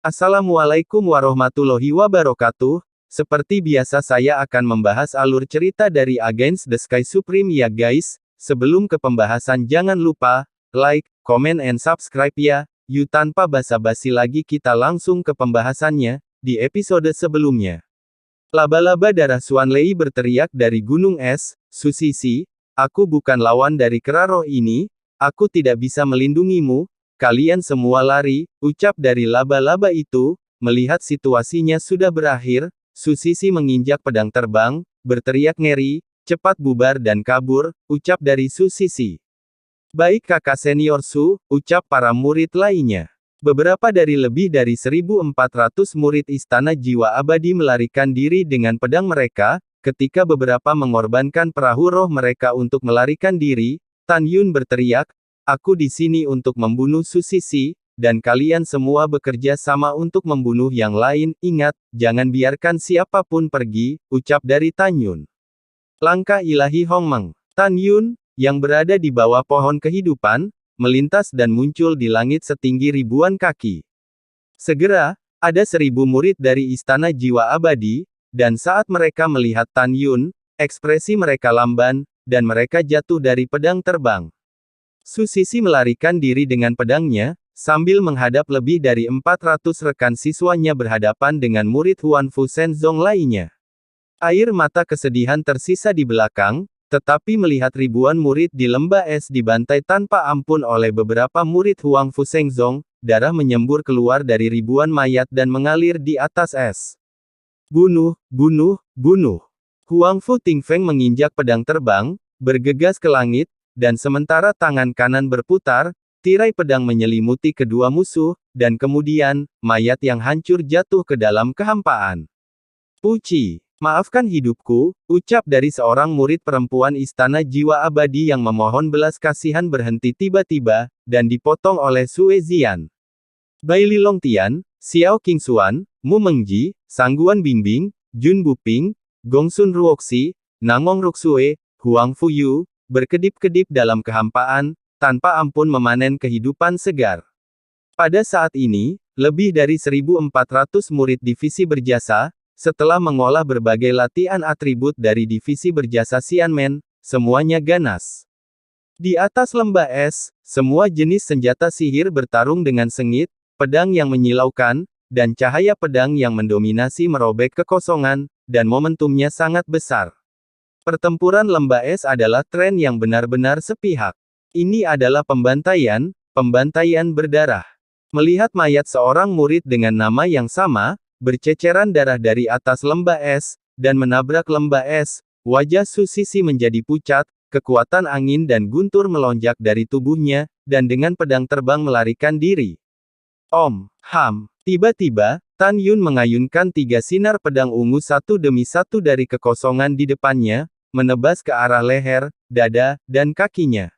Assalamualaikum warahmatullahi wabarakatuh. Seperti biasa saya akan membahas alur cerita dari Against the Sky Supreme ya guys. Sebelum ke pembahasan jangan lupa, like, comment and subscribe ya. Yuk tanpa basa-basi lagi kita langsung ke pembahasannya, di episode sebelumnya. Laba-laba darah Swanley berteriak dari gunung es, Susisi, aku bukan lawan dari kera roh ini, aku tidak bisa melindungimu. Kalian semua lari, ucap dari laba-laba itu. Melihat situasinya sudah berakhir, Susisi menginjak pedang terbang, berteriak ngeri, cepat bubar dan kabur, ucap dari Susisi. Baik kakak senior Su, ucap para murid lainnya. Beberapa dari lebih dari 1.400 murid Istana Jiwa Abadi melarikan diri dengan pedang mereka, ketika beberapa mengorbankan perahu roh mereka untuk melarikan diri, Tan Yun berteriak, aku di sini untuk membunuh Susisi, dan kalian semua bekerja sama untuk membunuh yang lain. Ingat, jangan biarkan siapapun pergi, ucap dari Tan Yun. Langkah ilahi Hongmeng. Tan Yun, yang berada di bawah pohon kehidupan, melintas dan muncul di langit setinggi ribuan kaki. Segera, ada 1.000 murid dari Istana Jiwa Abadi, dan saat mereka melihat Tan Yun, ekspresi mereka lamban, dan mereka jatuh dari pedang terbang. Susisi melarikan diri dengan pedangnya, sambil menghadap lebih dari 400 rekan siswanya berhadapan dengan murid Huan Fu Shenzong lainnya. Air mata kesedihan tersisa di belakang, tetapi melihat ribuan murid di lembah es dibantai tanpa ampun oleh beberapa murid Huang Fu Shenzong, darah menyembur keluar dari ribuan mayat dan mengalir di atas es. Bunuh, bunuh, bunuh. Huang Fu Tingfeng menginjak pedang terbang, bergegas ke langit, dan sementara tangan kanan berputar, tirai pedang menyelimuti kedua musuh, dan kemudian, mayat yang hancur jatuh ke dalam kehampaan. Puci, maafkan hidupku, ucap dari seorang murid perempuan Istana Jiwa Abadi yang memohon belas kasihan berhenti tiba-tiba, dan dipotong oleh Sue Zian. Bai Lilongtian, Xiao Qingxuan, Mu Mengji, Sangguan Bingbing, Jun Buping, Gongsun Ruoxi, Nangong Ruxue, Huang Fu Yu, berkedip-kedip dalam kehampaan, tanpa ampun memanen kehidupan segar. Pada saat ini, lebih dari 1.400 murid divisi berjasa, setelah mengolah berbagai latihan atribut dari divisi berjasa Xianmen, semuanya ganas. Di atas lembah es, semua jenis senjata sihir bertarung dengan sengit, pedang yang menyilaukan, dan cahaya pedang yang mendominasi merobek kekosongan, dan momentumnya sangat besar. Pertempuran lembah es adalah tren yang benar-benar sepihak. Ini adalah pembantaian berdarah. Melihat mayat seorang murid dengan nama yang sama, berceceran darah dari atas lembah es, dan menabrak lembah es, wajah Susisi menjadi pucat, kekuatan angin dan guntur melonjak dari tubuhnya, dan dengan pedang terbang melarikan diri. Ham. Tiba-tiba, Tan Yun mengayunkan 3 sinar pedang ungu satu demi satu dari kekosongan di depannya, menebas ke arah leher, dada, dan kakinya.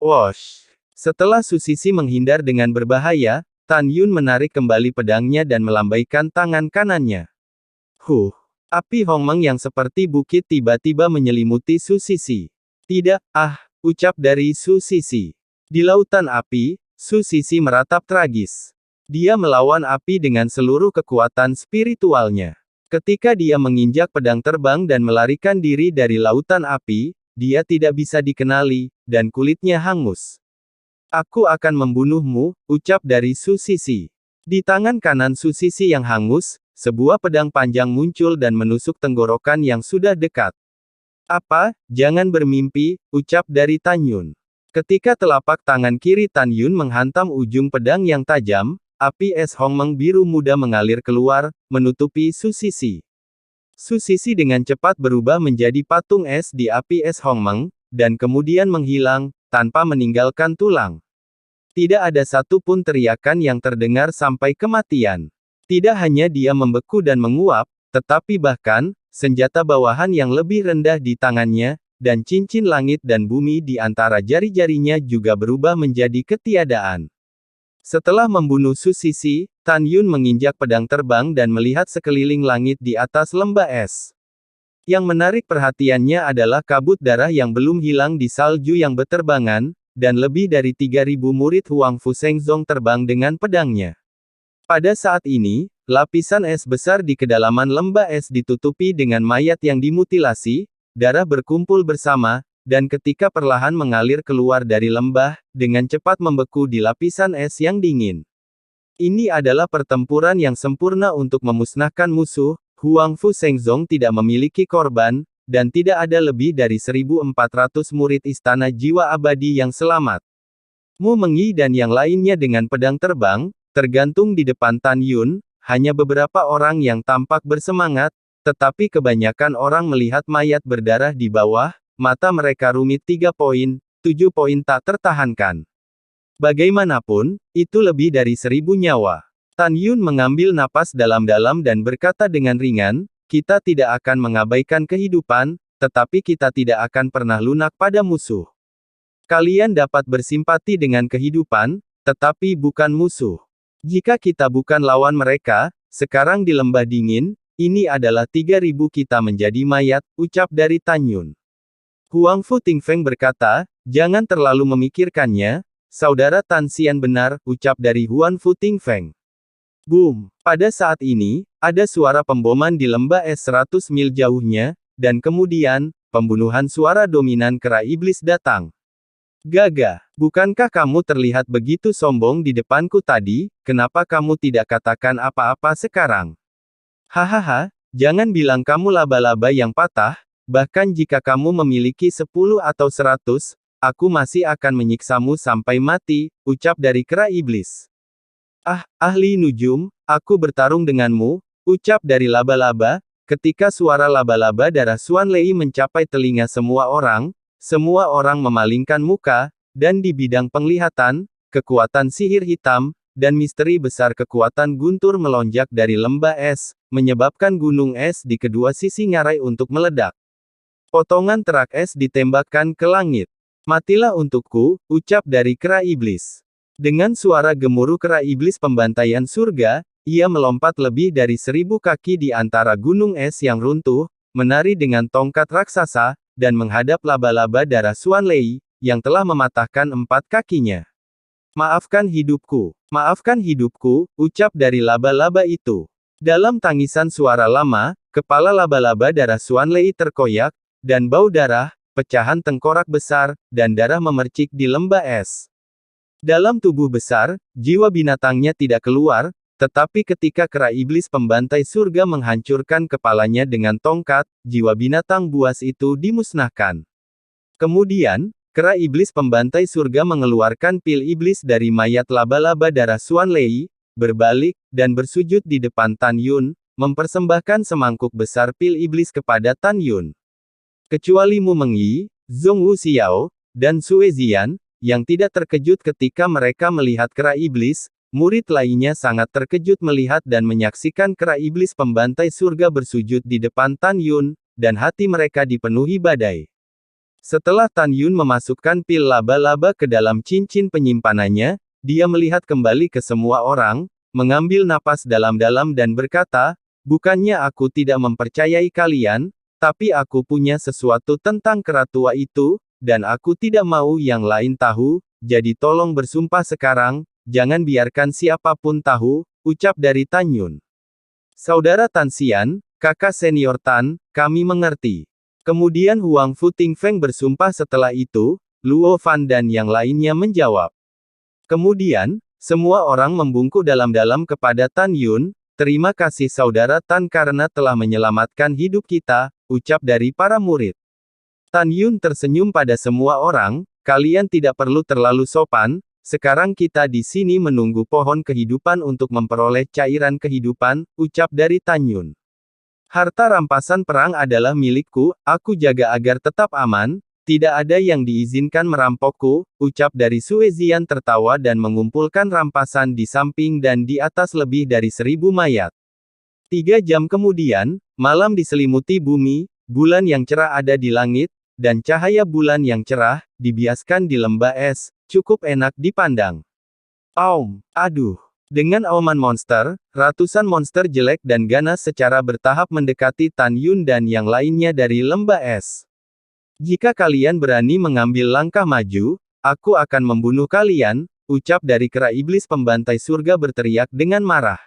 Wosh! Setelah Susisi menghindar dengan berbahaya, Tan Yun menarik kembali pedangnya dan melambaikan tangan kanannya. Api Hongmeng yang seperti bukit tiba-tiba menyelimuti Susisi. Tidak, ucap dari Susisi. Di lautan api, Susisi meratap tragis. Dia melawan api dengan seluruh kekuatan spiritualnya. Ketika dia menginjak pedang terbang dan melarikan diri dari lautan api, dia tidak bisa dikenali, dan kulitnya hangus. Aku akan membunuhmu, ucap dari Susisi. Di tangan kanan Susisi yang hangus, sebuah pedang panjang muncul dan menusuk tenggorokan yang sudah dekat. Apa, jangan bermimpi, ucap dari Tan Yun. Ketika telapak tangan kiri Tan Yun menghantam ujung pedang yang tajam, api es Hongmeng biru muda mengalir keluar, menutupi Susisi. Susisi dengan cepat berubah menjadi patung es di api es Hongmeng, dan kemudian menghilang, tanpa meninggalkan tulang. Tidak ada satu pun teriakan yang terdengar sampai kematian. Tidak hanya dia membeku dan menguap, tetapi bahkan, senjata bawahan yang lebih rendah di tangannya, dan cincin langit dan bumi di antara jari-jarinya juga berubah menjadi ketiadaan. Setelah membunuh Susisi, Tan Yun menginjak pedang terbang dan melihat sekeliling langit di atas lembah es. Yang menarik perhatiannya adalah kabut darah yang belum hilang di salju yang berterbangan, dan lebih dari 3.000 murid Huang Fu Shenzong terbang dengan pedangnya. Pada saat ini, lapisan es besar di kedalaman lembah es ditutupi dengan mayat yang dimutilasi, darah berkumpul bersama, dan ketika perlahan mengalir keluar dari lembah, dengan cepat membeku di lapisan es yang dingin. Ini adalah pertempuran yang sempurna untuk memusnahkan musuh. Huang Fu Shengzong tidak memiliki korban, dan tidak ada lebih dari 1.400 murid Istana Jiwa Abadi yang selamat. Mu Mengyi dan yang lainnya dengan pedang terbang, tergantung di depan Tan Yun, hanya beberapa orang yang tampak bersemangat, tetapi kebanyakan orang melihat mayat berdarah di bawah, mata mereka rumit 3 poin, 7 poin tak tertahankan. Bagaimanapun, itu lebih dari 1.000 nyawa. Tan Yun mengambil napas dalam-dalam dan berkata dengan ringan, kita tidak akan mengabaikan kehidupan, tetapi kita tidak akan pernah lunak pada musuh. Kalian dapat bersimpati dengan kehidupan, tetapi bukan musuh. Jika kita bukan lawan mereka, sekarang di lembah dingin, ini adalah 3.000 kita menjadi mayat, ucap dari Tan Yun. Huang Fu Tingfeng berkata, jangan terlalu memikirkannya, saudara Tan Xian benar, ucap dari Huang Fu Tingfeng. Boom! Pada saat ini, ada suara pemboman di lembah es 100 mil jauhnya, dan kemudian, pembunuhan suara dominan kera iblis datang. Gagah, bukankah kamu terlihat begitu sombong di depanku tadi, kenapa kamu tidak katakan apa-apa sekarang? Hahaha, jangan bilang kamu laba-laba yang patah, bahkan jika kamu memiliki 10 atau 100, aku masih akan menyiksamu sampai mati, ucap dari kera iblis. Ah, ahli nujum, aku bertarung denganmu, ucap dari laba-laba, ketika suara laba-laba darah Xuan Lei mencapai telinga semua orang memalingkan muka, dan di bidang penglihatan, kekuatan sihir hitam, dan misteri besar kekuatan guntur melonjak dari lembah es, menyebabkan gunung es di kedua sisi ngarai untuk meledak. Potongan terak es ditembakkan ke langit. Matilah untukku, ucap dari kera iblis. Dengan suara gemuruh kera iblis pembantaian surga, ia melompat lebih dari 1.000 kaki di antara gunung es yang runtuh, menari dengan tongkat raksasa, dan menghadap laba-laba darah Xuan Lei, yang telah mematahkan 4 kakinya. Maafkan hidupku, ucap dari laba-laba itu. Dalam tangisan suara lama, kepala laba-laba darah Xuan Lei terkoyak, dan bau darah, pecahan tengkorak besar, dan darah memercik di lembah es. Dalam tubuh besar, jiwa binatangnya tidak keluar, tetapi ketika kera iblis pembantai surga menghancurkan kepalanya dengan tongkat, jiwa binatang buas itu dimusnahkan. Kemudian, kera iblis pembantai surga mengeluarkan pil iblis dari mayat laba-laba darah Xuan Lei, berbalik, dan bersujud di depan Tan Yun, mempersembahkan semangkuk besar pil iblis kepada Tan Yun. Kecuali Mu Mengyi, Zhong Wuxiao, dan Sue Zian, yang tidak terkejut ketika mereka melihat kera iblis, murid lainnya sangat terkejut melihat dan menyaksikan kera iblis pembantai surga bersujud di depan Tan Yun, dan hati mereka dipenuhi badai. Setelah Tan Yun memasukkan pil laba-laba ke dalam cincin penyimpanannya, dia melihat kembali ke semua orang, mengambil napas dalam-dalam dan berkata, bukannya aku tidak mempercayai kalian, tapi aku punya sesuatu tentang kera tua itu, dan aku tidak mau yang lain tahu, jadi tolong bersumpah sekarang, jangan biarkan siapapun tahu, ucap dari Tan Yun. Saudara Tan Xian, kakak senior Tan, kami mengerti. Kemudian Huang Fu Tingfeng bersumpah setelah itu, Luo Fan dan yang lainnya menjawab. Kemudian, semua orang membungkuk dalam-dalam kepada Tan Yun, terima kasih saudara Tan karena telah menyelamatkan hidup kita, ucap dari para murid. Tan Yun tersenyum pada semua orang, kalian tidak perlu terlalu sopan, sekarang kita di sini menunggu pohon kehidupan untuk memperoleh cairan kehidupan, ucap dari Tan Yun. Harta rampasan perang adalah milikku, aku jaga agar tetap aman, tidak ada yang diizinkan merampokku, ucap dari Sue Zian tertawa dan mengumpulkan rampasan di samping dan di atas lebih dari 1.000 mayat. 3 jam kemudian, malam diselimuti bumi, bulan yang cerah ada di langit, dan cahaya bulan yang cerah, dibiaskan di lembah es, cukup enak dipandang. Aum, aduh. Dengan auman monster, ratusan monster jelek dan ganas secara bertahap mendekati Tan Yun dan yang lainnya dari lembah es. Jika kalian berani mengambil langkah maju, aku akan membunuh kalian, ucap dari kera iblis pembantai surga berteriak dengan marah.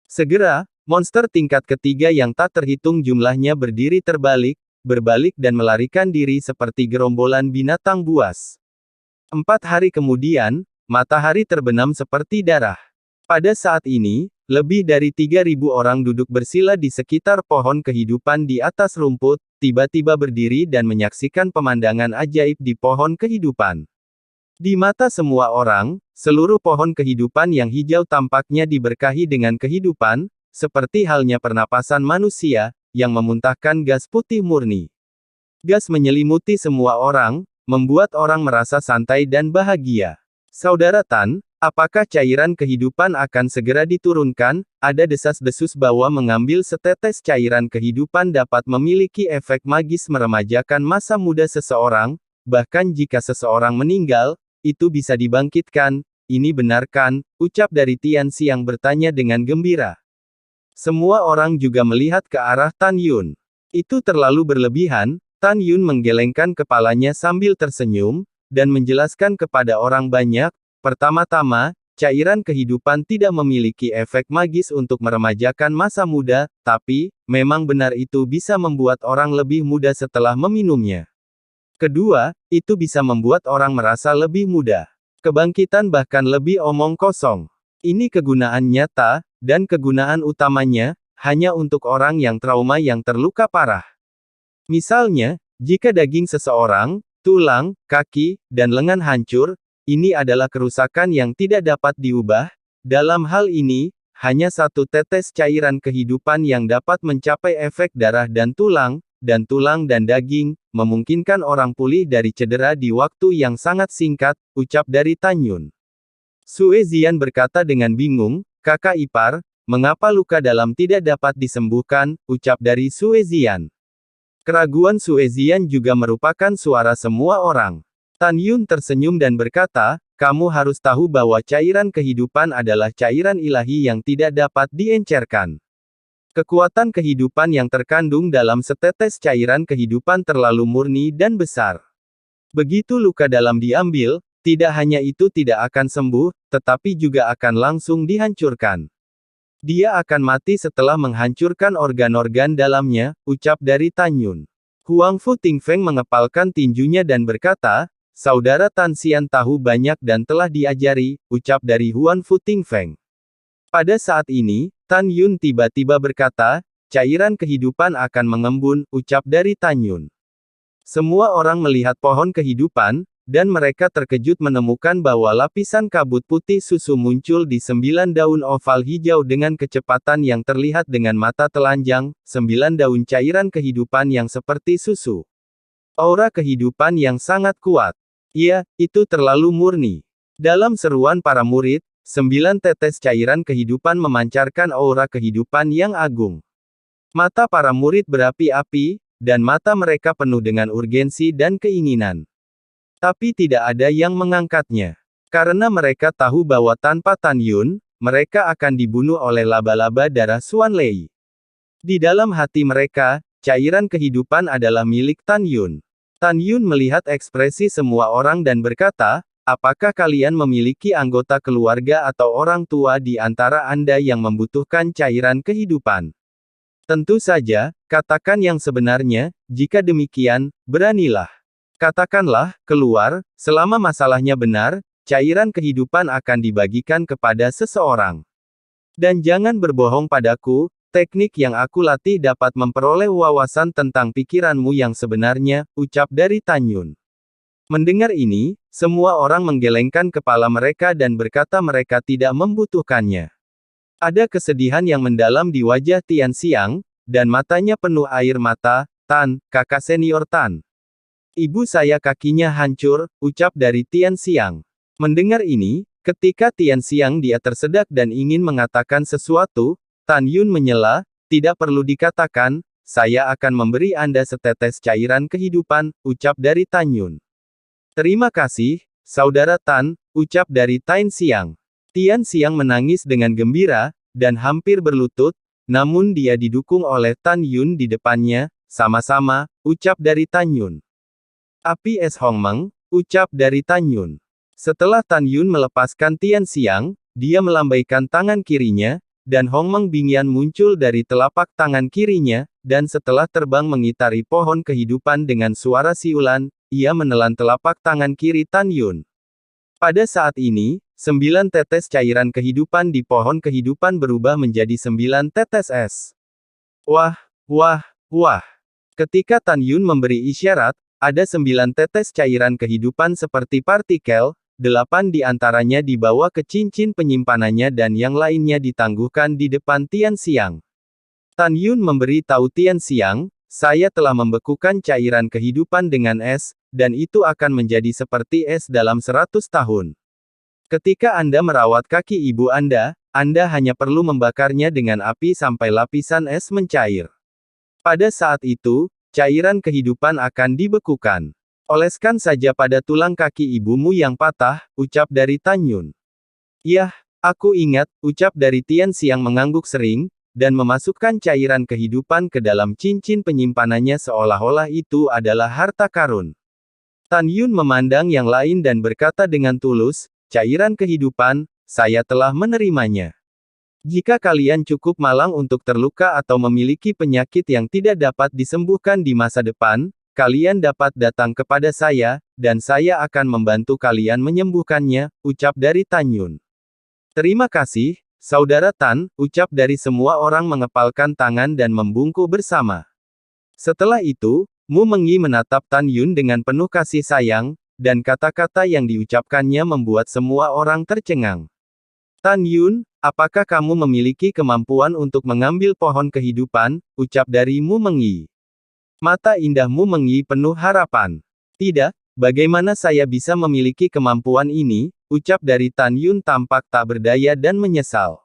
Segera, monster tingkat ketiga yang tak terhitung jumlahnya berdiri berbalik dan melarikan diri seperti gerombolan binatang buas. 4 hari kemudian, matahari terbenam seperti darah. Pada saat ini, lebih dari 3.000 orang duduk bersila di sekitar pohon kehidupan di atas rumput, tiba-tiba berdiri dan menyaksikan pemandangan ajaib di pohon kehidupan. Di mata semua orang, seluruh pohon kehidupan yang hijau tampaknya diberkahi dengan kehidupan, seperti halnya pernapasan manusia, yang memuntahkan gas putih murni. Gas menyelimuti semua orang, membuat orang merasa santai dan bahagia. Saudara Tan, apakah cairan kehidupan akan segera diturunkan? Ada desas-desus bahwa mengambil setetes cairan kehidupan dapat memiliki efek magis meremajakan masa muda seseorang, bahkan jika seseorang meninggal, itu bisa dibangkitkan. Ini benar kan? Ucap dari Tianxi yang bertanya dengan gembira. Semua orang juga melihat ke arah Tan Yun. Itu terlalu berlebihan. Tan Yun menggelengkan kepalanya sambil tersenyum, dan menjelaskan kepada orang banyak, pertama-tama, cairan kehidupan tidak memiliki efek magis untuk meremajakan masa muda, tapi, memang benar itu bisa membuat orang lebih muda setelah meminumnya. Kedua, itu bisa membuat orang merasa lebih muda. Kebangkitan bahkan lebih omong kosong. Ini kegunaan nyata, dan kegunaan utamanya, hanya untuk orang yang trauma yang terluka parah. Misalnya, jika daging seseorang, tulang, kaki, dan lengan hancur, ini adalah kerusakan yang tidak dapat diubah. Dalam hal ini, hanya satu tetes cairan kehidupan yang dapat mencapai efek darah dan tulang dan daging, memungkinkan orang pulih dari cedera di waktu yang sangat singkat, ucap dari Tan Yun. Sue Zian berkata dengan bingung, kakak ipar, mengapa luka dalam tidak dapat disembuhkan, ucap dari Sue Zian. Keraguan Sue Zian juga merupakan suara semua orang. Tan Yun tersenyum dan berkata, kamu harus tahu bahwa cairan kehidupan adalah cairan ilahi yang tidak dapat diencerkan. Kekuatan kehidupan yang terkandung dalam setetes cairan kehidupan terlalu murni dan besar. Begitu luka dalam diambil, tidak hanya itu tidak akan sembuh, tetapi juga akan langsung dihancurkan. Dia akan mati setelah menghancurkan organ-organ dalamnya, ucap dari Tan Yun. Huang Fu Tingfeng mengepalkan tinjunya dan berkata, saudara Tan Xian tahu banyak dan telah diajari, ucap dari Huan Fu Tingfeng. Pada saat ini, Tan Yun tiba-tiba berkata, cairan kehidupan akan mengembun, ucap dari Tan Yun. Semua orang melihat pohon kehidupan, dan mereka terkejut menemukan bahwa lapisan kabut putih susu muncul di 9 daun oval hijau dengan kecepatan yang terlihat dengan mata telanjang, 9 daun cairan kehidupan yang seperti susu. Aura kehidupan yang sangat kuat. Iya, itu terlalu murni. Dalam seruan para murid, 9 tetes cairan kehidupan memancarkan aura kehidupan yang agung. Mata para murid berapi-api, dan mata mereka penuh dengan urgensi dan keinginan. Tapi tidak ada yang mengangkatnya. Karena mereka tahu bahwa tanpa Tan Yun, mereka akan dibunuh oleh laba-laba darah Xuan Lei. Di dalam hati mereka, cairan kehidupan adalah milik Tan Yun. Tan Yun melihat ekspresi semua orang dan berkata, apakah kalian memiliki anggota keluarga atau orang tua di antara Anda yang membutuhkan cairan kehidupan? Tentu saja, katakan yang sebenarnya, jika demikian, beranilah. Katakanlah, keluar, selama masalahnya benar, cairan kehidupan akan dibagikan kepada seseorang. Dan jangan berbohong padaku, teknik yang aku latih dapat memperoleh wawasan tentang pikiranmu yang sebenarnya, ucap dari Tan Yun. Mendengar ini, semua orang menggelengkan kepala mereka dan berkata mereka tidak membutuhkannya. Ada kesedihan yang mendalam di wajah Tian Xiang, dan matanya penuh air mata. Tan, kakak senior Tan. Ibu saya kakinya hancur, ucap dari Tian Xiang. Mendengar ini, ketika Tian Xiang dia tersedak dan ingin mengatakan sesuatu, Tan Yun menyela, tidak perlu dikatakan, saya akan memberi Anda setetes cairan kehidupan, ucap dari Tan Yun. Terima kasih, saudara Tan, ucap dari Tian Xiang. Tian Xiang menangis dengan gembira, dan hampir berlutut, namun dia didukung oleh Tan Yun di depannya, sama-sama, ucap dari Tan Yun. Api es Hongmeng, ucap dari Tan Yun. Setelah Tan Yun melepaskan Tian Xiang, dia melambaikan tangan kirinya, dan Hongmeng Bingyan muncul dari telapak tangan kirinya, dan setelah terbang mengitari pohon kehidupan dengan suara siulan, ia menelan telapak tangan kiri Tan Yun. Pada saat ini, 9 tetes cairan kehidupan di pohon kehidupan berubah menjadi 9 tetes es. Wah, wah, wah. Ketika Tan Yun memberi isyarat, ada 9 tetes cairan kehidupan seperti partikel, 8 di antaranya dibawa ke cincin penyimpanannya dan yang lainnya ditangguhkan di depan Tian Xiang. Tan Yun memberi tahu Tian Xiang, saya telah membekukan cairan kehidupan dengan es, dan itu akan menjadi seperti es dalam 100 tahun. Ketika Anda merawat kaki ibu Anda hanya perlu membakarnya dengan api sampai lapisan es mencair. Pada saat itu, cairan kehidupan akan dibekukan. Oleskan saja pada tulang kaki ibumu yang patah, ucap dari Tan Yun. Yah, aku ingat, ucap dari Tian Xiang mengangguk sering, dan memasukkan cairan kehidupan ke dalam cincin penyimpanannya seolah-olah itu adalah harta karun. Tan Yun memandang yang lain dan berkata dengan tulus, cairan kehidupan, saya telah menerimanya. Jika kalian cukup malang untuk terluka atau memiliki penyakit yang tidak dapat disembuhkan di masa depan, kalian dapat datang kepada saya, dan saya akan membantu kalian menyembuhkannya, ucap dari Tan Yun. Terima kasih, Saudara Tan, ucap dari semua orang mengepalkan tangan dan membungkuk bersama. Setelah itu, Mu Mengyi menatap Tan Yun dengan penuh kasih sayang, dan kata-kata yang diucapkannya membuat semua orang tercengang. Tan Yun, apakah kamu memiliki kemampuan untuk mengambil pohon kehidupan, ucap dari Mu Mengyi. Mata indah Mu Mengyi penuh harapan. Tidak, bagaimana saya bisa memiliki kemampuan ini, ucap dari Tan Yun tampak tak berdaya dan menyesal.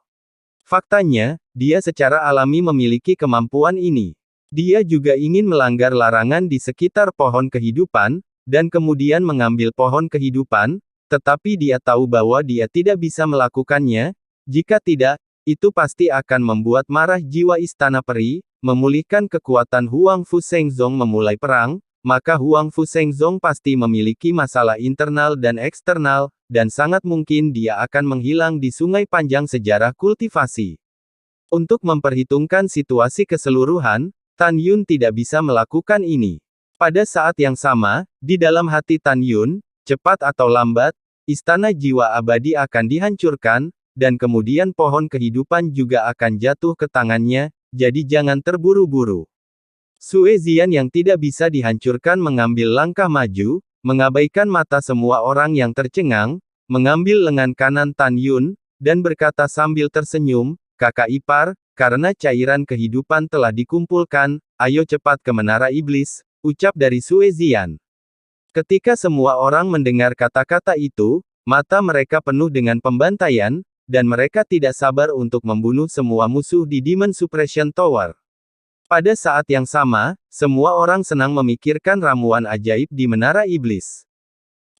Faktanya, dia secara alami memiliki kemampuan ini. Dia juga ingin melanggar larangan di sekitar pohon kehidupan, dan kemudian mengambil pohon kehidupan, tetapi dia tahu bahwa dia tidak bisa melakukannya. Jika tidak, itu pasti akan membuat marah jiwa Istana Peri, memulihkan kekuatan Huang Fu Shengzong memulai perang, maka Huang Fu Shengzong pasti memiliki masalah internal dan eksternal, dan sangat mungkin dia akan menghilang di sungai panjang sejarah kultivasi. Untuk memperhitungkan situasi keseluruhan, Tan Yun tidak bisa melakukan ini. Pada saat yang sama, di dalam hati Tan Yun, cepat atau lambat, Istana Jiwa Abadi akan dihancurkan, dan kemudian pohon kehidupan juga akan jatuh ke tangannya, jadi jangan terburu-buru. Sue Zian yang tidak bisa dihancurkan mengambil langkah maju, mengabaikan mata semua orang yang tercengang, mengambil lengan kanan Tan Yun, dan berkata sambil tersenyum, kakak ipar, karena cairan kehidupan telah dikumpulkan, ayo cepat ke Menara Iblis, ucap dari Sue Zian. Ketika semua orang mendengar kata-kata itu, mata mereka penuh dengan pembantaian, dan mereka tidak sabar untuk membunuh semua musuh di Demon Suppression Tower. Pada saat yang sama, semua orang senang memikirkan ramuan ajaib di Menara Iblis.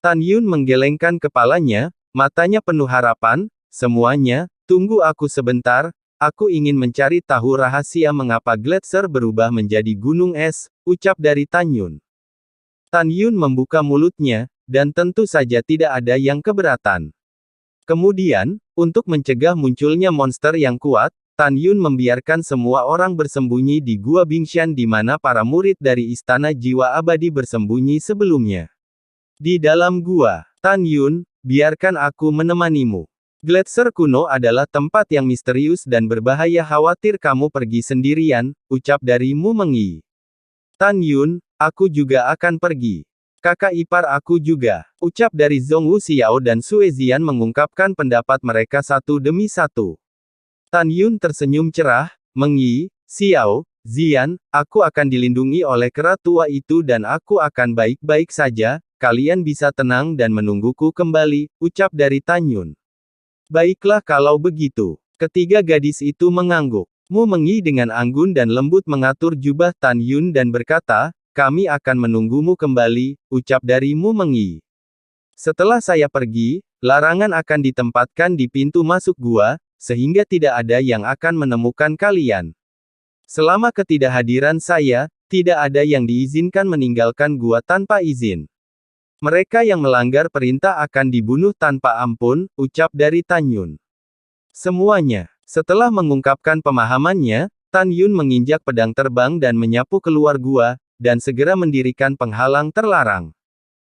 Tan Yun menggelengkan kepalanya, matanya penuh harapan, semuanya, tunggu aku sebentar, aku ingin mencari tahu rahasia mengapa Gletser berubah menjadi gunung es, ucap dari Tan Yun. Tan Yun membuka mulutnya, dan tentu saja tidak ada yang keberatan. Kemudian, untuk mencegah munculnya monster yang kuat, Tan Yun membiarkan semua orang bersembunyi di Gua Bingshan di mana para murid dari Istana Jiwa Abadi bersembunyi sebelumnya. Di dalam gua, Tan Yun, biarkan aku menemanimu. Gletser kuno adalah tempat yang misterius dan berbahaya, khawatir kamu pergi sendirian, ucap dari Mu Mengyi. Tan Yun, aku juga akan pergi. Kakak ipar aku juga, ucap dari Zhong Wu Xiao dan Sue Zian mengungkapkan pendapat mereka satu demi satu. Tan Yun tersenyum cerah, Mengyi, Xiao, Zian, aku akan dilindungi oleh kera tua itu dan aku akan baik-baik saja, kalian bisa tenang dan menungguku kembali, ucap dari Tan Yun. Baiklah kalau begitu. Ketiga gadis itu mengangguk. Mu Mengyi dengan anggun dan lembut mengatur jubah Tan Yun dan berkata, kami akan menunggumu kembali, ucap dari Mu Mengyi. Setelah saya pergi, larangan akan ditempatkan di pintu masuk gua, sehingga tidak ada yang akan menemukan kalian. Selama ketidakhadiran saya, tidak ada yang diizinkan meninggalkan gua tanpa izin. Mereka yang melanggar perintah akan dibunuh tanpa ampun, ucap dari Tan Yun. Semuanya. Setelah mengungkapkan pemahamannya, Tan Yun menginjak pedang terbang dan menyapu keluar gua, dan segera mendirikan penghalang terlarang.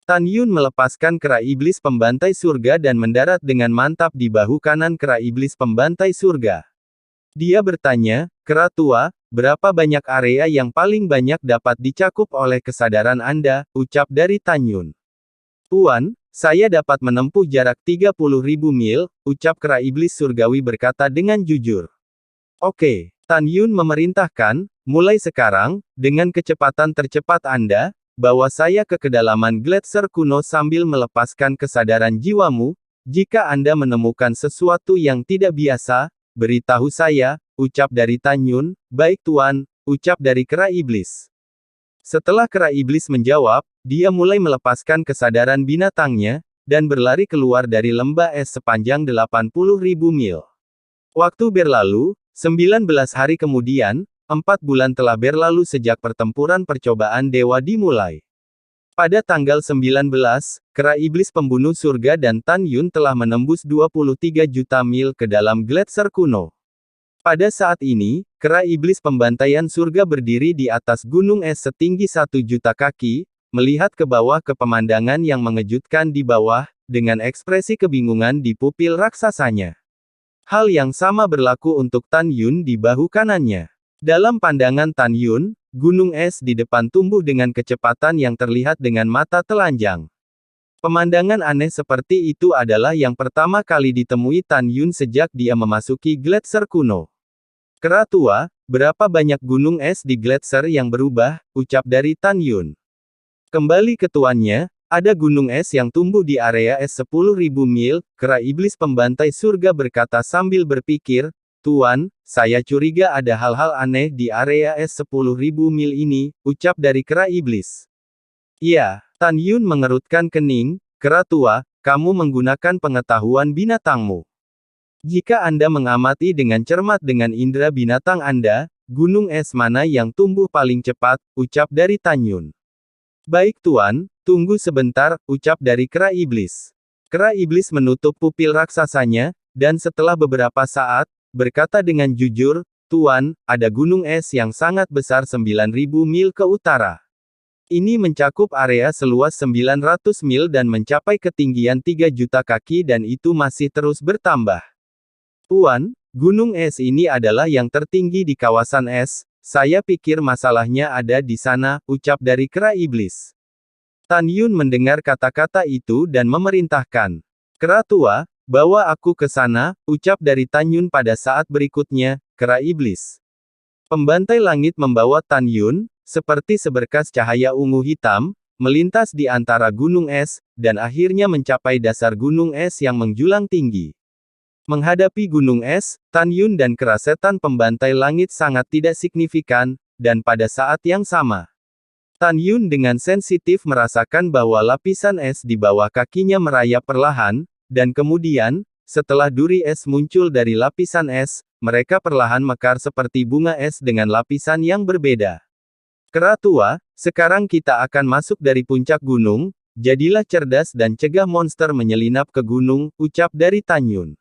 Tan Yun melepaskan kera iblis pembantai surga dan mendarat dengan mantap di bahu kanan kera iblis pembantai surga. Dia bertanya, "Kera tua, berapa banyak area yang paling banyak dapat dicakup oleh kesadaran Anda?" ucap dari Tan Yun. "Tuan, saya dapat menempuh jarak 30.000 mil, ucap kera iblis surgawi berkata dengan jujur. "Oke." Tan Yun memerintahkan, "Mulai sekarang, dengan kecepatan tercepat Anda, bawa saya ke kedalaman gletser kuno sambil melepaskan kesadaran jiwamu. Jika Anda menemukan sesuatu yang tidak biasa, beritahu saya," ucap dari Tan Yun. "Baik Tuan," ucap dari kera iblis. Setelah kera iblis menjawab, dia mulai melepaskan kesadaran binatangnya, dan berlari keluar dari lembah es sepanjang 80.000 mil. Waktu berlalu, 19 hari kemudian, 4 bulan telah berlalu sejak pertempuran percobaan dewa dimulai. Pada tanggal 19, kera iblis pembunuh surga dan Tan Yun telah menembus 23 juta mil ke dalam gletser kuno. Pada saat ini, kera iblis pembantaian surga berdiri di atas gunung es setinggi 1 juta kaki, melihat ke bawah ke pemandangan yang mengejutkan di bawah, dengan ekspresi kebingungan di pupil raksasanya. Hal yang sama berlaku untuk Tan Yun di bahu kanannya. Dalam pandangan Tan Yun, gunung es di depan tumbuh dengan kecepatan yang terlihat dengan mata telanjang. Pemandangan aneh seperti itu adalah yang pertama kali ditemui Tan Yun sejak dia memasuki gletser kuno. "Kera tua, berapa banyak gunung es di gletser yang berubah?" ucap dari Tan Yun. Kembali ke tuannya, "Ada gunung es yang tumbuh di area es 10.000 mil, kera iblis pembantai surga berkata sambil berpikir, "Tuan, saya curiga ada hal-hal aneh di area es 10.000 mil ini," ucap dari kera iblis. "Iya." Tan Yun mengerutkan kening, "Kera tua, kamu menggunakan pengetahuan binatangmu. Jika Anda mengamati dengan cermat dengan indera binatang Anda, gunung es mana yang tumbuh paling cepat?" ucap dari Tan Yun. "Baik Tuan, tunggu sebentar," ucap dari kera iblis. Kera iblis menutup pupil raksasanya, dan setelah beberapa saat, berkata dengan jujur, "Tuan, ada gunung es yang sangat besar 9.000 mil ke utara. Ini mencakup area seluas 900 mil dan mencapai ketinggian 3 juta kaki dan itu masih terus bertambah. Tuan, gunung es ini adalah yang tertinggi di kawasan es, saya pikir masalahnya ada di sana," ucap dari kera iblis. Tan Yun mendengar kata-kata itu dan memerintahkan, "Kera tua, bawa aku ke sana," ucap dari Tan Yun pada saat berikutnya, kera iblis. Pembantai langit membawa Tan Yun, seperti seberkas cahaya ungu hitam, melintas di antara gunung es, dan akhirnya mencapai dasar gunung es yang menjulang tinggi. Menghadapi gunung es, Tan Yun dan kera setan pembantai langit sangat tidak signifikan, dan pada saat yang sama, Tan Yun dengan sensitif merasakan bahwa lapisan es di bawah kakinya merayap perlahan, dan kemudian, setelah duri es muncul dari lapisan es, mereka perlahan mekar seperti bunga es dengan lapisan yang berbeda. "Kera tua, sekarang kita akan masuk dari puncak gunung, jadilah cerdas dan cegah monster menyelinap ke gunung," ucap dari Tan Yun.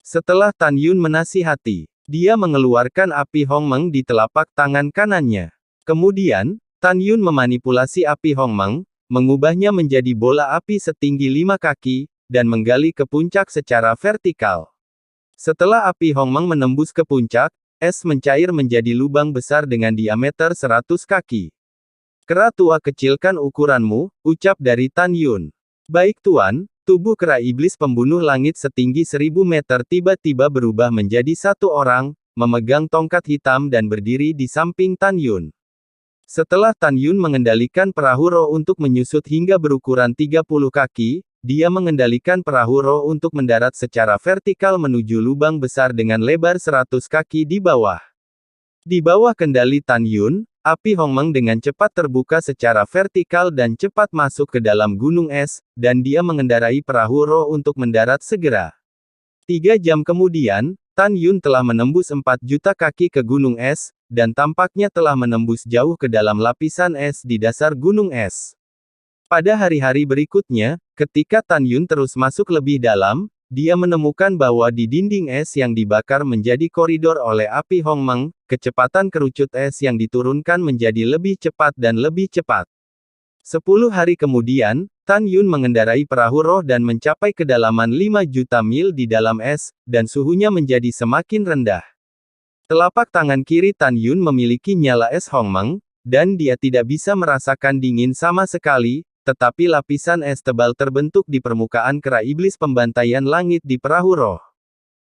Setelah Tan Yun menasihati, dia mengeluarkan api Hongmeng di telapak tangan kanannya. Kemudian, Tan Yun memanipulasi api Hongmeng, mengubahnya menjadi bola api setinggi 5 kaki, dan menggali ke puncak secara vertikal. Setelah api Hongmeng menembus ke puncak, es mencair menjadi lubang besar dengan diameter 100 kaki. "Kera tua kecilkan ukuranmu," ucap dari Tan Yun. "Baik Tuan." Tubuh kera iblis pembunuh langit setinggi 1000 meter tiba-tiba berubah menjadi satu orang, memegang tongkat hitam dan berdiri di samping Tan Yun. Setelah Tan Yun mengendalikan perahu roh untuk menyusut hingga berukuran 30 kaki, dia mengendalikan perahu roh untuk mendarat secara vertikal menuju lubang besar dengan lebar 100 kaki di bawah. Di bawah kendali Tan Yun, api Hongmeng dengan cepat terbuka secara vertikal dan cepat masuk ke dalam gunung es, dan dia mengendarai perahu roh untuk mendarat segera. 3 jam kemudian, Tan Yun telah menembus 4 juta kaki ke gunung es, dan tampaknya telah menembus jauh ke dalam lapisan es di dasar gunung es. Pada hari-hari berikutnya, ketika Tan Yun terus masuk lebih dalam, dia menemukan bahwa di dinding es yang dibakar menjadi koridor oleh api Hongmeng, kecepatan kerucut es yang diturunkan menjadi lebih cepat dan lebih cepat. 10 hari kemudian, Tan Yun mengendarai perahu roh dan mencapai kedalaman 5 juta mil di dalam es, dan suhunya menjadi semakin rendah. Telapak tangan kiri Tan Yun memiliki nyala es Hongmeng, dan dia tidak bisa merasakan dingin sama sekali, tetapi lapisan es tebal terbentuk di permukaan kera iblis pembantaian langit di perahu roh.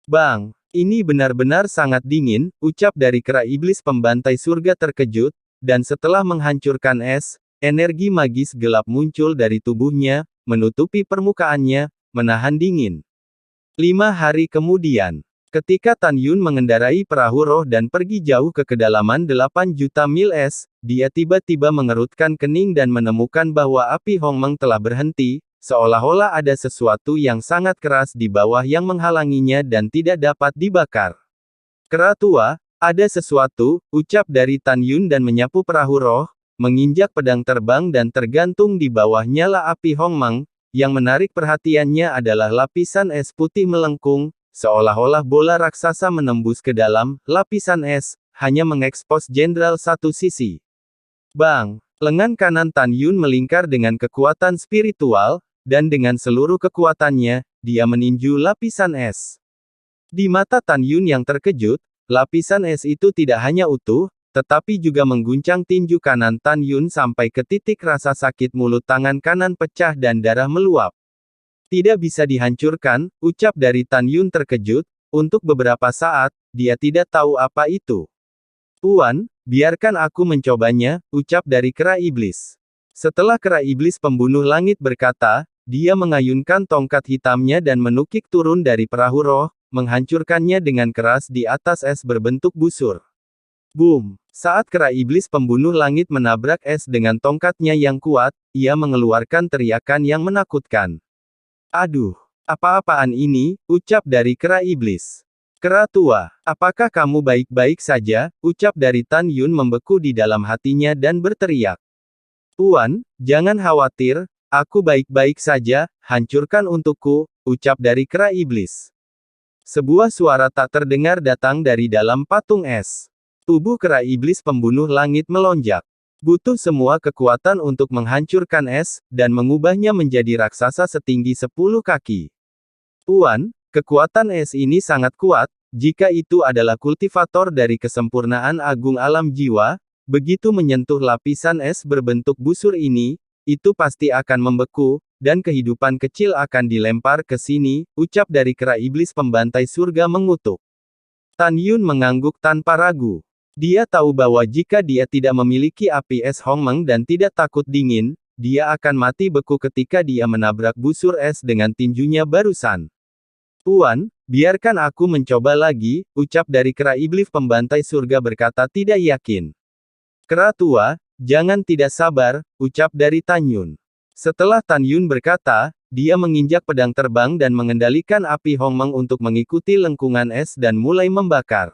Bang, ini benar-benar sangat dingin, ucap dari kera iblis pembantai surga terkejut, dan setelah menghancurkan es, energi magis gelap muncul dari tubuhnya, menutupi permukaannya, menahan dingin. 5 hari kemudian, ketika Tan Yun mengendarai perahu roh dan pergi jauh ke kedalaman 8 juta mil es, dia tiba-tiba mengerutkan kening dan menemukan bahwa api Hongmeng telah berhenti, seolah-olah ada sesuatu yang sangat keras di bawah yang menghalanginya dan tidak dapat dibakar. Kera tua, ada sesuatu, ucap dari Tan Yun dan menyapu perahu roh, menginjak pedang terbang dan tergantung di bawah nyala api Hongmeng. Yang menarik perhatiannya adalah lapisan es putih melengkung, seolah-olah bola raksasa menembus ke dalam lapisan es, hanya mengekspos jenderal satu sisi. Bang! Lengan kanan Tan Yun melingkar dengan kekuatan spiritual, dan dengan seluruh kekuatannya, dia meninju lapisan es. Di mata Tan Yun yang terkejut, lapisan es itu tidak hanya utuh, tetapi juga mengguncang tinju kanan Tan Yun sampai ke titik rasa sakit mulut tangan kanan pecah dan darah meluap. Tidak bisa dihancurkan, ucap dari Tan Yun terkejut, untuk beberapa saat, dia tidak tahu apa itu. Tuan, biarkan aku mencobanya, ucap dari kera iblis. Setelah kera iblis pembunuh langit berkata, dia mengayunkan tongkat hitamnya dan menukik turun dari perahu roh, menghancurkannya dengan keras di atas es berbentuk busur. Boom! Saat kera iblis pembunuh langit menabrak es dengan tongkatnya yang kuat, ia mengeluarkan teriakan yang menakutkan. Aduh! Apa-apaan ini, ucap dari kera iblis. Kera tua, apakah kamu baik-baik saja, ucap dari Tan Yun membeku di dalam hatinya dan berteriak. Tuan, jangan khawatir, aku baik-baik saja, hancurkan untukku, ucap dari kera iblis. Sebuah suara tak terdengar datang dari dalam patung es. Tubuh kera iblis pembunuh langit melonjak. Butuh semua kekuatan untuk menghancurkan es, dan mengubahnya menjadi raksasa setinggi 10 kaki. Tuan, kekuatan es ini sangat kuat, jika itu adalah kultivator dari kesempurnaan agung alam jiwa, begitu menyentuh lapisan es berbentuk busur ini, itu pasti akan membeku, dan kehidupan kecil akan dilempar ke sini, ucap dari kera iblis pembantai surga mengutuk. Tan Yun mengangguk tanpa ragu. Dia tahu bahwa jika dia tidak memiliki api es Hongmeng dan tidak takut dingin, dia akan mati beku ketika dia menabrak busur es dengan tinjunya barusan. Tuan, biarkan aku mencoba lagi, ucap dari kera iblis pembantai surga berkata tidak yakin. Kera tua, jangan tidak sabar, ucap dari Tan Yun. Setelah Tan Yun berkata, dia menginjak pedang terbang dan mengendalikan api Hongmeng untuk mengikuti lengkungan es dan mulai membakar.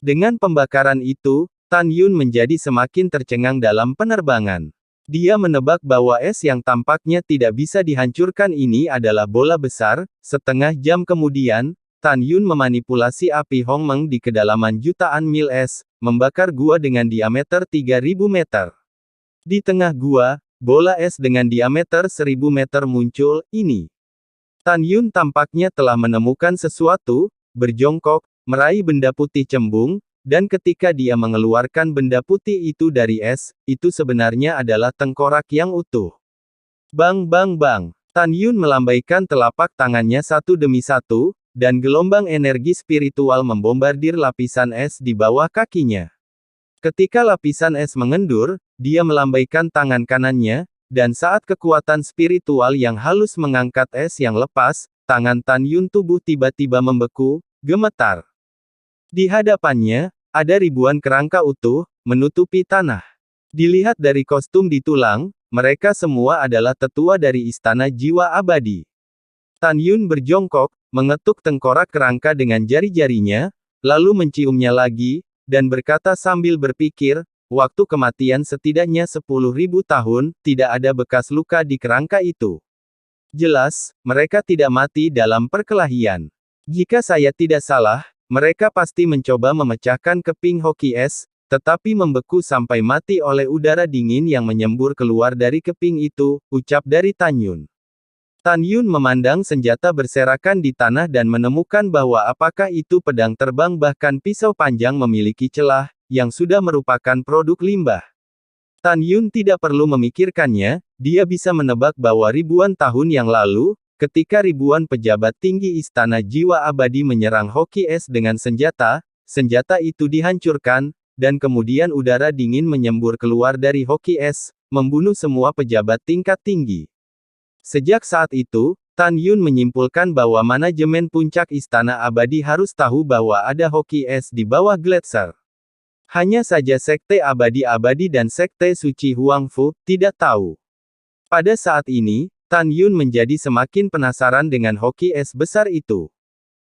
Dengan pembakaran itu, Tan Yun menjadi semakin tercengang dalam penerbangan. Dia menebak bahwa es yang tampaknya tidak bisa dihancurkan ini adalah bola besar. Setengah jam kemudian, Tan Yun memanipulasi api Hongmeng di kedalaman jutaan mil es, membakar gua dengan diameter 3000 meter. Di tengah gua, bola es dengan diameter 1000 meter muncul. Ini. Tan Yun tampaknya telah menemukan sesuatu, berjongkok, meraih benda putih cembung, dan ketika dia mengeluarkan benda putih itu dari es, itu sebenarnya adalah tengkorak yang utuh. Bang bang bang, Tan Yun melambaikan telapak tangannya satu demi satu, dan gelombang energi spiritual membombardir lapisan es di bawah kakinya. Ketika lapisan es mengendur, dia melambaikan tangan kanannya, dan saat kekuatan spiritual yang halus mengangkat es yang lepas, tangan Tan Yun tubuh tiba-tiba membeku, gemetar. Di hadapannya, ada ribuan kerangka utuh, menutupi tanah. Dilihat dari kostum di tulang, mereka semua adalah tetua dari istana jiwa abadi. Tan Yun berjongkok, mengetuk tengkorak kerangka dengan jari-jarinya, lalu menciumnya lagi, dan berkata sambil berpikir, waktu kematian setidaknya 10.000 tahun, tidak ada bekas luka di kerangka itu. Jelas, mereka tidak mati dalam perkelahian. Jika saya tidak salah, mereka pasti mencoba memecahkan keping hoki es, tetapi membeku sampai mati oleh udara dingin yang menyembur keluar dari keping itu, ucap dari Tan Yun. Tan Yun memandang senjata berserakan di tanah dan menemukan bahwa apakah itu pedang terbang bahkan pisau panjang memiliki celah, yang sudah merupakan produk limbah. Tan Yun tidak perlu memikirkannya, dia bisa menebak bahwa ribuan tahun yang lalu, ketika ribuan pejabat tinggi Istana Jiwa Abadi menyerang hoki es dengan senjata, senjata itu dihancurkan, dan kemudian udara dingin menyembur keluar dari hoki es, membunuh semua pejabat tingkat tinggi. Sejak saat itu, Tan Yun menyimpulkan bahwa manajemen puncak Istana Abadi harus tahu bahwa ada hoki es di bawah gletser. Hanya saja Sekte Abadi-Abadi dan Sekte Suci Huangfu tidak tahu. Pada saat ini, Tan Yun menjadi semakin penasaran dengan hoki es besar itu.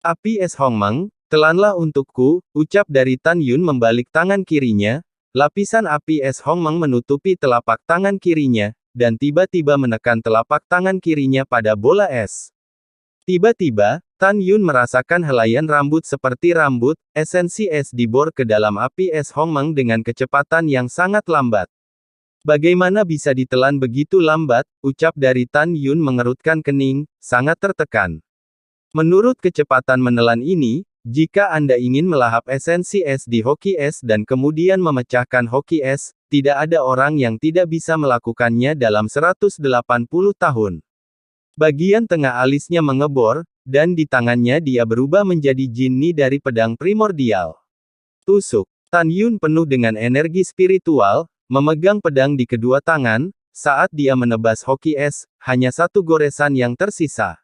Api es Hongmeng, telanlah untukku, ucap dari Tan Yun membalik tangan kirinya, lapisan api es Hongmeng menutupi telapak tangan kirinya, dan tiba-tiba menekan telapak tangan kirinya pada bola es. Tiba-tiba, Tan Yun merasakan helaian rambut seperti rambut, esensi es dibor ke dalam api es Hongmeng dengan kecepatan yang sangat lambat. Bagaimana bisa ditelan begitu lambat, ucap dari Tan Yun mengerutkan kening, sangat tertekan. Menurut kecepatan menelan ini, jika Anda ingin melahap esensi es di hoki es dan kemudian memecahkan hoki es, tidak ada orang yang tidak bisa melakukannya dalam 180 tahun. Bagian tengah alisnya mengebor, dan di tangannya dia berubah menjadi jinni dari pedang primordial. Tusuk. Tan Yun penuh dengan energi spiritual, memegang pedang di kedua tangan, saat dia menebas hoki es, hanya satu goresan yang tersisa.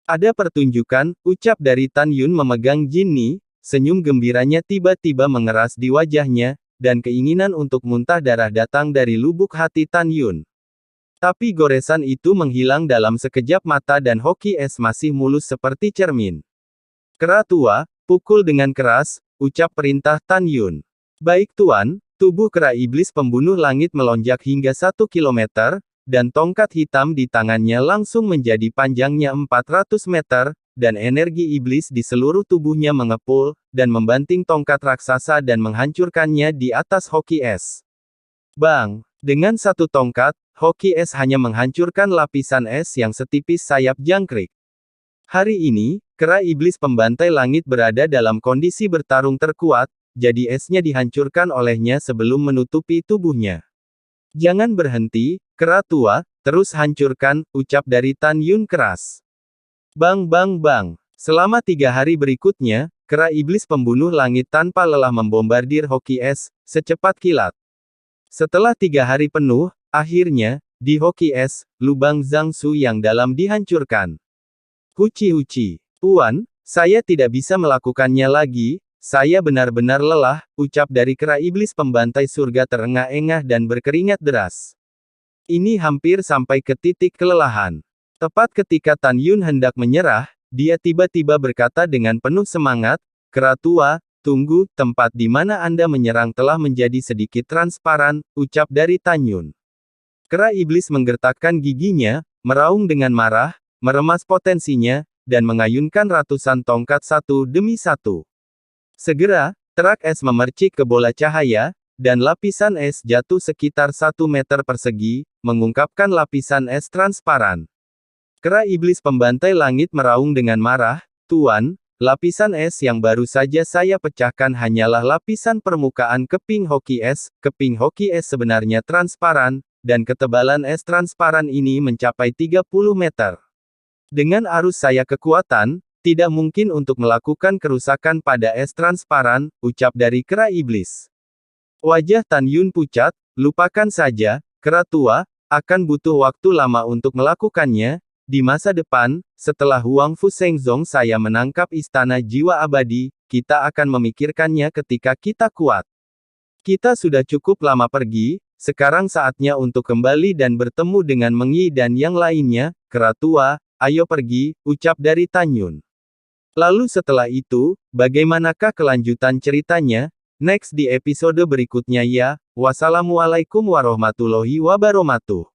Ada pertunjukan, ucap dari Tan Yun memegang jinni, senyum gembiranya tiba-tiba mengeras di wajahnya, dan keinginan untuk muntah darah datang dari lubuk hati Tan Yun. Tapi goresan itu menghilang dalam sekejap mata dan hoki es masih mulus seperti cermin. Kera tua, pukul dengan keras, ucap perintah Tan Yun. Baik tuan, tubuh kera iblis pembunuh langit melonjak hingga 1 kilometer, dan tongkat hitam di tangannya langsung menjadi panjangnya 400 meter, dan energi iblis di seluruh tubuhnya mengepul, dan membanting tongkat raksasa dan menghancurkannya di atas hoki es. Bang! Dengan satu tongkat, hoki es hanya menghancurkan lapisan es yang setipis sayap jangkrik. Hari ini, kera iblis pembantai langit berada dalam kondisi bertarung terkuat, jadi esnya dihancurkan olehnya sebelum menutupi tubuhnya. Jangan berhenti, kera tua, terus hancurkan, ucap dari Tan Yun keras. Bang bang bang. Selama 3 hari berikutnya, kera iblis pembunuh langit tanpa lelah membombardir hoki es, secepat kilat. Setelah 3 hari penuh, akhirnya, di hoki es, lubang Zhangsu yang dalam dihancurkan. Huci-huci. Tuan, saya tidak bisa melakukannya lagi, saya benar-benar lelah, ucap dari kera iblis pembantai surga terengah-engah dan berkeringat deras. Ini hampir sampai ke titik kelelahan. Tepat ketika Tan Yun hendak menyerah, dia tiba-tiba berkata dengan penuh semangat, kera tua, tunggu, tempat di mana Anda menyerang telah menjadi sedikit transparan, ucap dari Tan Yun. Kera iblis menggertakkan giginya, meraung dengan marah, meremas potensinya, dan mengayunkan ratusan tongkat satu demi satu. Segera, terak es memercik ke bola cahaya, dan lapisan es jatuh sekitar 1 meter persegi, mengungkapkan lapisan es transparan. Kera iblis pembantai langit meraung dengan marah, Tuan, lapisan es yang baru saja saya pecahkan hanyalah lapisan permukaan keping hoki es sebenarnya transparan, dan ketebalan es transparan ini mencapai 30 meter. Dengan arus saya kekuatan, tidak mungkin untuk melakukan kerusakan pada es transparan, ucap dari kera iblis. Wajah Tan Yun pucat, lupakan saja, kera tua, akan butuh waktu lama untuk melakukannya. Di masa depan, setelah Huangfu Shengzong saya menangkap Istana Jiwa Abadi, kita akan memikirkannya ketika kita kuat. Kita sudah cukup lama pergi, sekarang saatnya untuk kembali dan bertemu dengan Meng Yi dan yang lainnya, kera tua, ayo pergi, ucap dari Tan Yun. Lalu setelah itu, bagaimanakah kelanjutan ceritanya? Next di episode berikutnya ya. Wassalamualaikum warahmatullahi wabarakatuh.